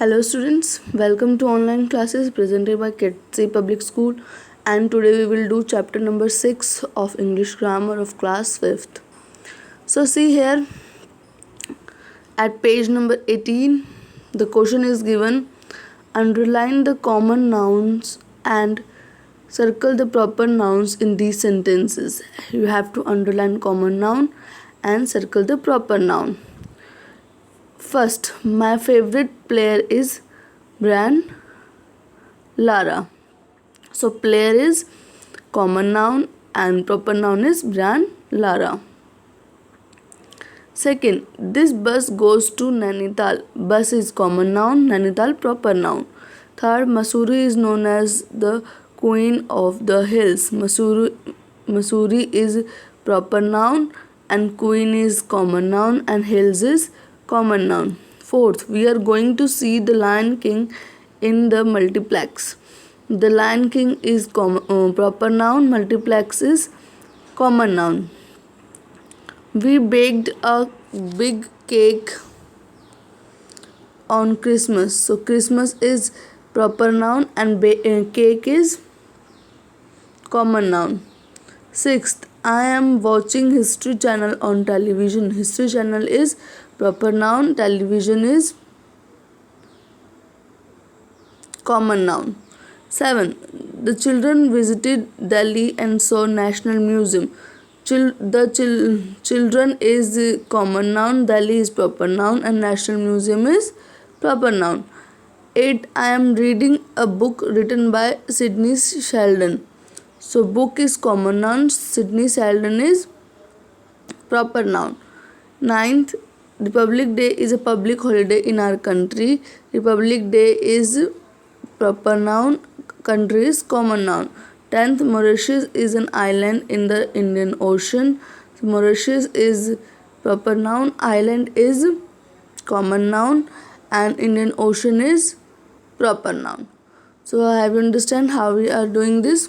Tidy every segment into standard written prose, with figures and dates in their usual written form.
Hello students, welcome to online classes presented by Ketsi Public School, and today we will do chapter number 6 of English Grammar of class 5th. So see here at page number 18 the question is given, underline the common nouns and circle the proper nouns in these sentences. You have to underline common noun and circle the proper noun. First, my favorite player is Brian Lara. So player is common noun and proper noun is Brian Lara. Second, this bus goes to Nainital. Bus is common noun, Nainital proper noun. Third, Mussoorie is known as the queen of the hills. Mussoorie is proper noun and queen is common noun and hills is common noun. Fourth, we are going to see the Lion King in the multiplex. The Lion King is proper noun, multiplex is common noun. We baked a big cake on Christmas. So Christmas is proper noun and cake is common noun. Sixth, I am watching History Channel on television. History Channel is proper noun, television is common noun. 7. The children visited Delhi and saw National Museum. Children is common noun, Delhi is proper noun and National Museum is proper noun. 8. I am reading a book written by Sidney Sheldon. So book is common noun, Sidney Sheldon is proper noun. 9th, Republic Day is a public holiday in our country. Republic Day is proper noun, country is common noun. 10th, Mauritius is an island in the Indian Ocean. So Mauritius is proper noun, island is common noun and Indian Ocean is proper noun. So I have you understand how we are doing this.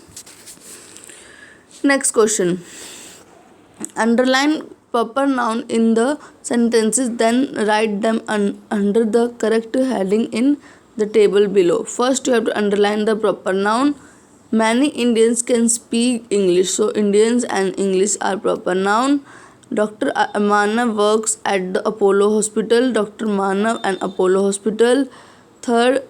Next question. Underline proper noun in the sentences, then write them under the correct heading in the table below. First, you have to underline the proper noun. Many Indians can speak English. So Indians and English are proper noun. Dr. Manav works at the Apollo Hospital. Dr. Manav and Apollo Hospital. Third,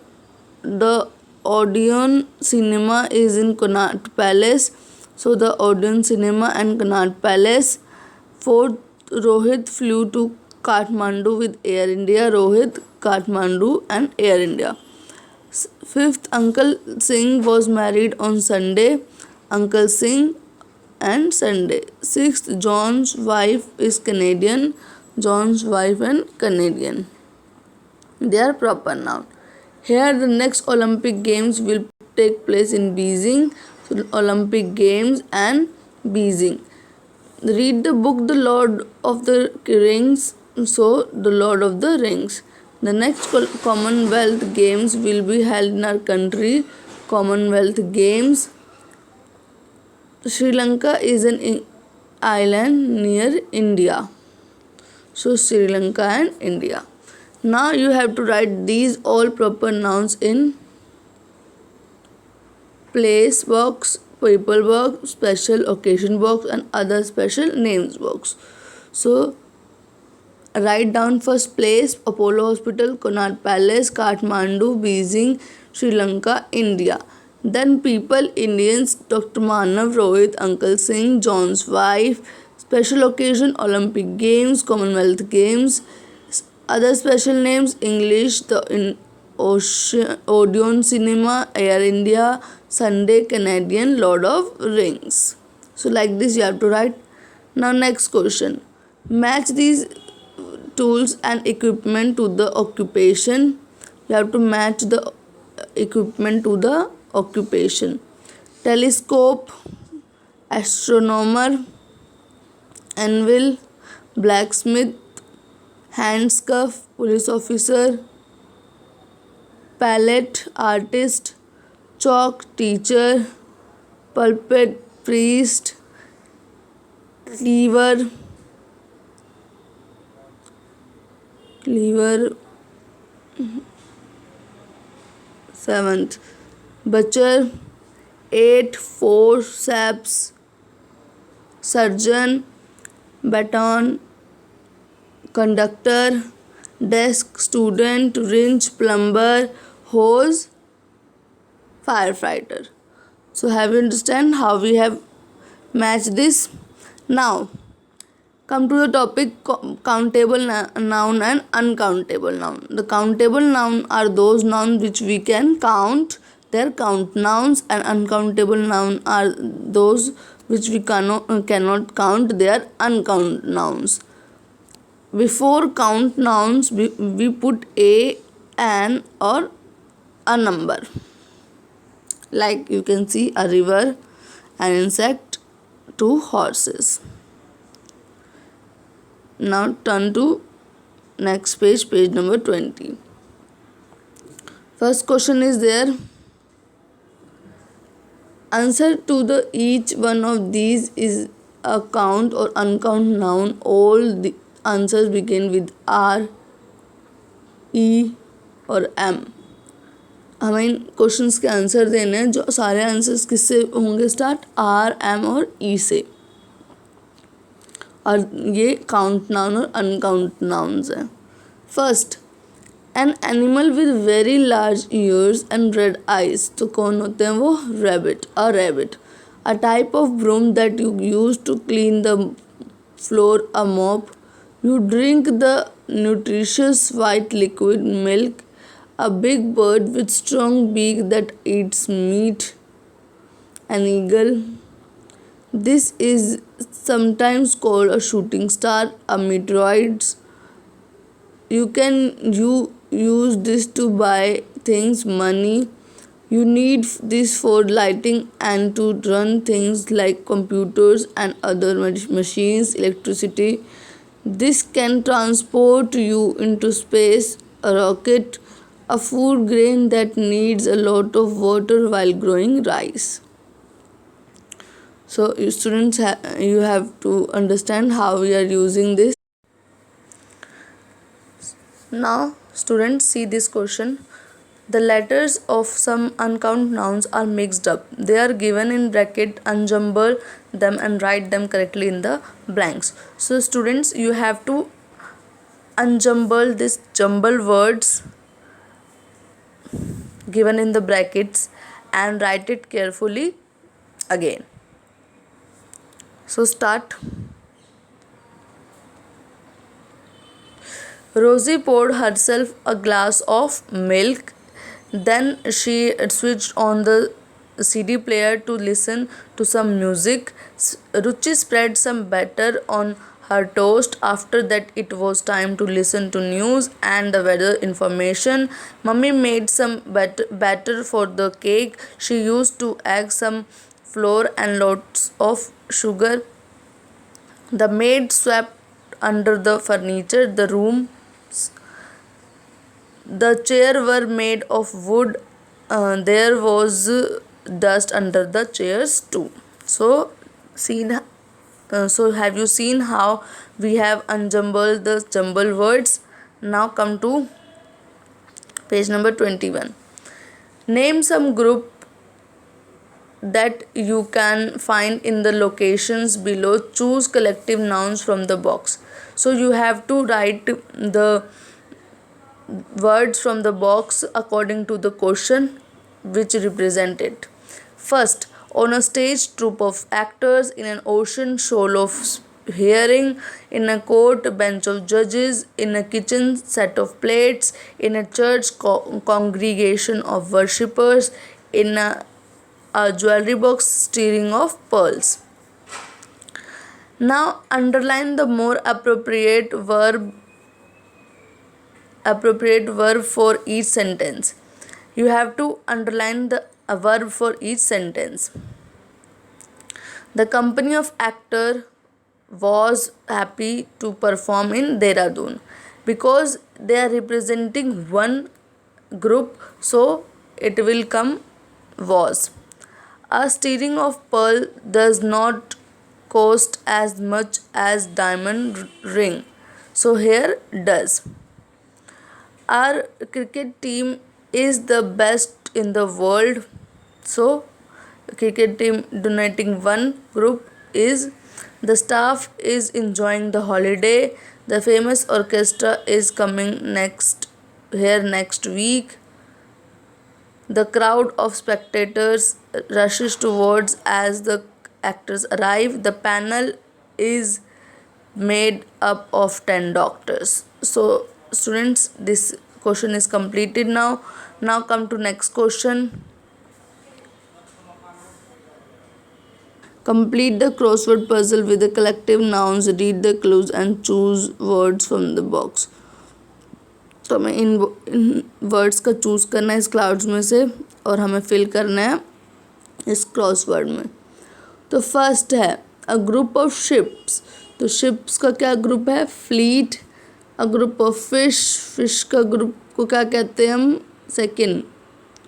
the Odeon Cinema is in Connaught Palace. So the Odeon Cinema and Connaught Palace. Fourth, Rohit flew to Kathmandu with Air India. Rohit, Kathmandu and Air India. Fifth, Uncle Singh was married on Sunday. Uncle Singh and Sunday. Sixth, John's wife is Canadian. John's wife and Canadian. They are proper noun. Here the next Olympic Games will take place in Beijing. So Olympic Games and Beijing. Read the book The Lord of the Rings. So the Lord of the Rings. The next Commonwealth Games will be held in our country. Commonwealth Games. Sri Lanka is an island near India. So Sri Lanka and India. Now you have to write these all proper nouns in place box, people box, special occasion box and other special names box. So write down first place, Apollo Hospital, Connaught Palace, Kathmandu, Beijing, Sri Lanka, India. Then people, Indians, Dr. Manav, Rohit, Uncle Singh, John's wife, special occasion, Olympic Games, Commonwealth Games, other special names, English, the Odeon Cinema, Air India, Sunday, Canadian, Lord of Rings. So like this you have to write. Now next question. Match these tools and equipment to the occupation. You have to match the equipment to the occupation. Telescope, astronomer, anvil, blacksmith, handscuff, police officer, palette, artist, chalk, teacher, pulpit, priest, cleaver, Seventh, butcher. Eight, forceps, surgeon, baton, conductor, desk, student, wrench, plumber, hose, firefighter. So have you understand how we have matched this? Now come to the topic countable noun and uncountable noun. The countable noun are those nouns which we can count, their count. Nouns and uncountable noun are those which we cannot count, they are uncount nouns. Before count nouns we put a, an or a number. Like you can see a river, an insect, two horses. Now turn to next page, page number 20. First question is there. Answer to the each one of these is a count or uncount noun. All the answers begin with R, E और M. हमें इन questions के answer देने हैं जो सारे answers किससे होंगे start, R, M और E से. और ये काउंट नाउन और अनकाउंट नाउन्स हैं. First, an animal with very large ears and red eyes. तो कौन होते हैं वो? Rabbit. A rabbit. A type of broom that you use to clean the floor. A mop. You drink the nutritious white liquid milk. A big bird with strong beak that eats meat. An eagle. This is sometimes called a shooting star. A meteoroid. You can use this to buy things, money. You need this for lighting and to run things like computers and other machines, electricity. This can transport you into space. A rocket. A food grain that needs a lot of water while growing rice. So you students you have to understand how we are using this. Now students, see this question. The letters of some uncount nouns are mixed up. They are given in bracket. Unjumble them and write them correctly in the blanks. So students, you have to unjumble this jumble words given in the brackets and write it carefully again. So start. Rosie poured herself a glass of milk. Then she switched on the CD player to listen to some music. Ruchi spread some batter on her toast. After that, it was time to listen to news and the weather information. Mummy made some batter for the cake. She used to egg, some flour and lots of sugar. The maid swept under the furniture. The rooms, the chairs were made of wood. There was dust under the chairs too. So have you seen how we have unjumbled the jumble words? Now come to page number 21. Name some group that you can find in the locations below. Choose collective nouns from the box. So you have to write the words from the box according to the question which represent it. First, on a stage, troupe of actors. In an ocean, shoal of hearing. In a court, bench of judges. In a kitchen, set of plates. In a church, congregation of worshippers. In a jewelry box, string of pearls. Now underline the more appropriate verb for each sentence. You have to underline the verb for each sentence. The company of actor was happy to perform in Dehradun. Because they are representing one group, so it will come was. A string of pearl does not cost as much as diamond ring, so here does. Our cricket team is the best in the world. So cricket team donating one group is the staff is enjoying the holiday. The famous orchestra is coming next week. The crowd of spectators rushes towards as the actors arrive. The panel is made up of 10 doctors. So students, this question is completed now. Now come to next question. Complete the crossword puzzle with the collective nouns, read the clues and choose words from the box. तो हमें इन words का choose करना है इस clouds में से और हमें फिल करना है इस क्रॉसवर्ड में. तो फर्स्ट है अ ग्रुप ऑफ शिप्स. तो शिप्स का क्या ग्रुप है? Fleet. A group of fish. Fish का ग्रुप को क्या कहते हैं हम? सेकेंड.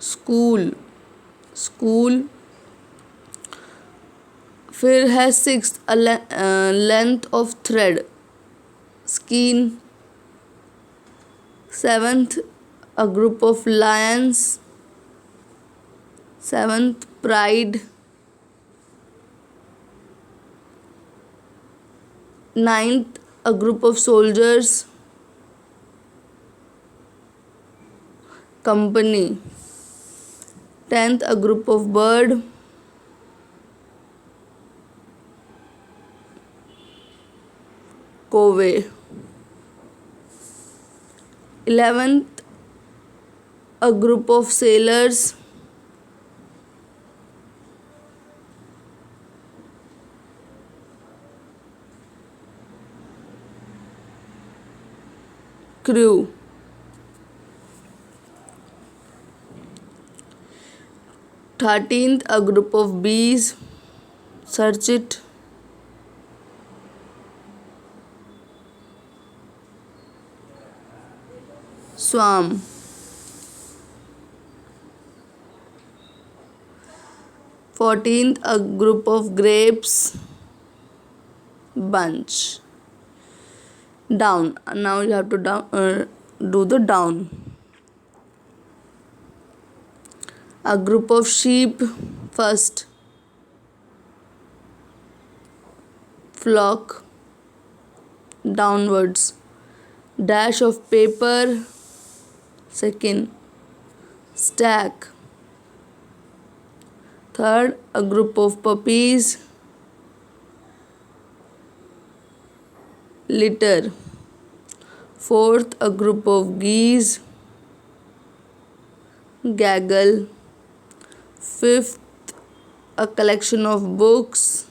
स्कूल. स्कूल. फिर है sixth a length of thread. Skin. Seventh a group of lions. Seventh, pride. Ninth, a group of soldiers. Company. 10th, a group of bird. Cove. 11th, a group of sailors. Crew. 13th, a group of bees. Search it. 'Swarm. 14th, a group of grapes. Bunch. Down. Now you have to do the down. A group of sheep. First. Flock. Downwards. Dash of paper. Second. Stack. Third, a group of puppies. Litter. Fourth, a group of geese. Gaggle. Fifth, a collection of books.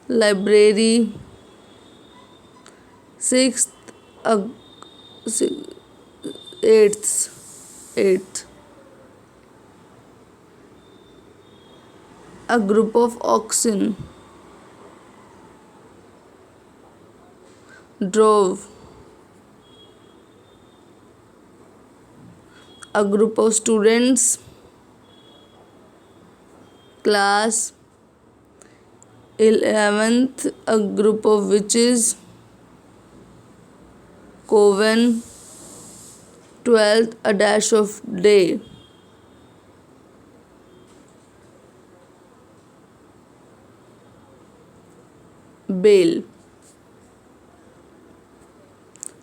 Library. Sixth, eighth, a group of oxen. Drove. A group of students. Class. 11th, a group of witches. Coven. 12th, a dash of day. Bale.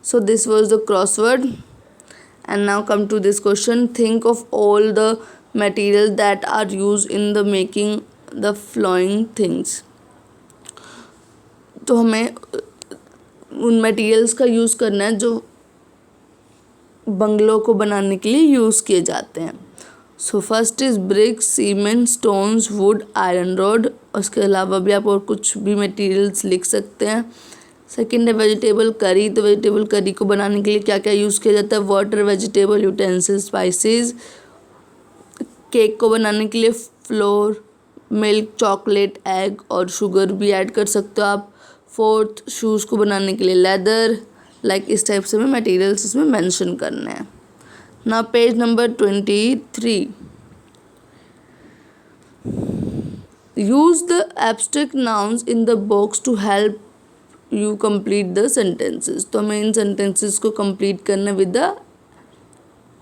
So this was the crossword. And now come to this question. Think of all the materials that are used in the making the following things. तो हमें उन materials का use करना है जो बंगलों को बनाने के लिए यूज़ किए जाते हैं. So first is bricks, cement, stones, wood, iron rod. उसके अलावा भी आप और कुछ भी मटेरियल्स लिख सकते हैं. सेकेंड है वेजिटेबल करी. तो वेजिटेबल करी को बनाने के लिए क्या क्या यूज़ किया जाता है? Water, vegetable, utensil, spices. Cake को बनाने के लिए फ्लोर, मिल्क, चॉकलेट, एग और शुगर भी ऐड कर सकते हो आप. फोर्थ, शूज़ को बनाने के लिए लेदर. लाइक इस टाइप से हमें मटेरियल्स इसमें मेंशन करने हैं. ना page number 23. Use the abstract nouns in the box to help you complete the sentences. तो हमें इन सेंटेंसेस को कंप्लीट करना विद द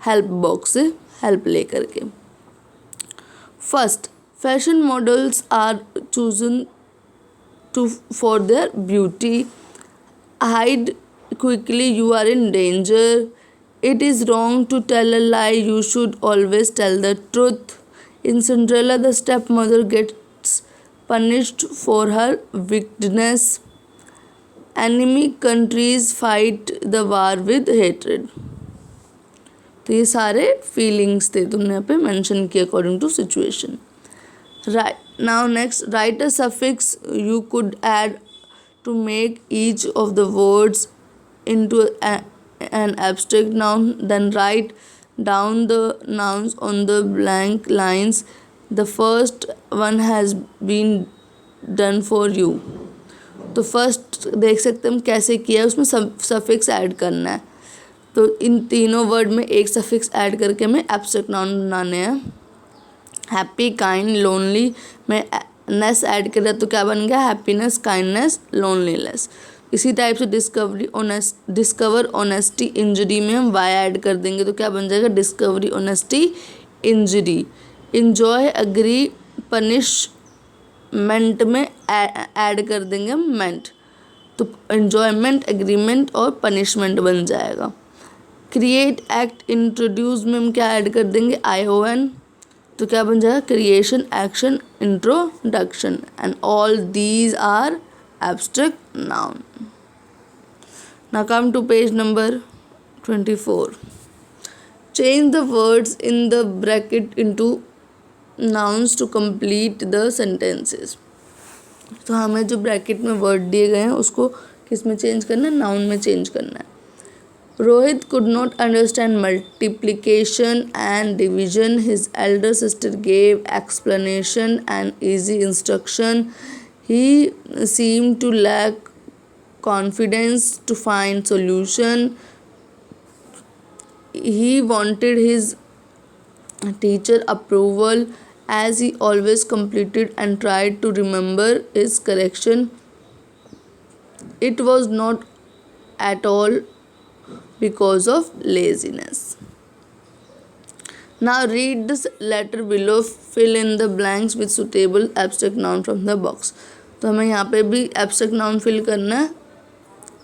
हेल्प बॉक्स से हेल्प लेकर के। First, fashion models are chosen to for their beauty, hide quickly, you are in danger, it is wrong to tell a lie, you should always tell the truth. In Cinderella, the stepmother gets punished for her wickedness. Enemy countries fight the war with hatred. तो ये सारे feelings थे तुमने यहाँ पे mention किए according to situation. Right now next, right a suffix you could add to make each of the words into an abstract noun, then write down the nouns on the blank lines. The first one has been done for you. तो first देख सकते हैं हम कैसे किया है, उसमें suffix add करना है। तो इन तीनों वर्ड में एक सफिक्स ऐड करके हमें एब्स्ट्रैक्ट नाउन बनाने हैं। हैप्पी, काइंड, लोनली में नेस ऐड करें तो क्या बन गया, हैप्पीनेस, काइंडनेस, लोनलीनेस। इसी टाइप से डिस्कवर ऑनेस्टी, इंजरी में हम वाई ऐड कर देंगे तो क्या बन जाएगा, discovery, honesty, injury. Enjoy, agree, punishment में ऐड कर देंगे हम मेंट, तो इंजॉयमेंट, एग्रीमेंट और पनिशमेंट बन जाएगा। क्रिएट, एक्ट, इंट्रोड्यूस में हम क्या ऐड कर देंगे, ION, तो क्या बन जाएगा, creation, action, introduction. And all these are abstract noun. Now come to page number 24। Change the words in the brackets into nouns to complete the sentences. तो हमें जो ब्रैकेट में वर्ड दिए गए हैं उसको किस में चेंज करना है, नाउन में चेंज करना है। Rohit could not understand multiplication and division. His elder sister gave explanation and easy instruction. He seemed to lack confidence to find solution. He wanted his teacher approval as he always completed and tried to remember his correction. It was not at all because of laziness. Now read this letter below, fill in the blanks with suitable abstract noun from the box. तो हमें यहाँ पे भी abstract noun fill करना है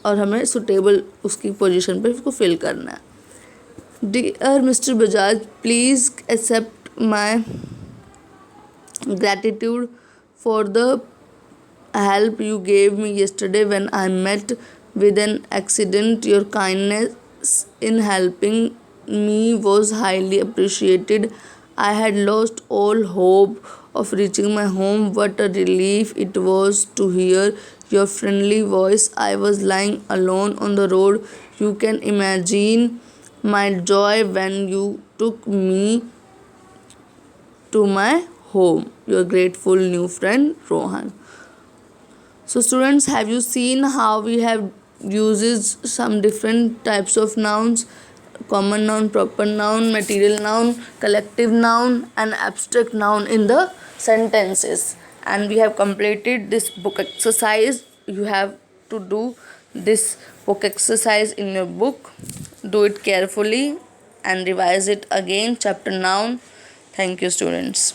और हमें suitable उसकी पोजीशन पे उसको fill करना है। Dear Mr. Bajaj, please accept my gratitude for the help you gave me yesterday when I met with an accident. Your kindness in helping me was highly appreciated. I had lost all hope of reaching my home. What a relief it was to hear your friendly voice. I was lying alone on the road. You can imagine my joy when you took me to my home. Your grateful new friend, Rohan. So students, have you seen how we have uses some different types of nouns, common noun, proper noun, material noun, collective noun and abstract noun in the sentences, and we have completed this book exercise. You have to do this book exercise in your book. Do it carefully and revise it again, chapter noun. Thank you students.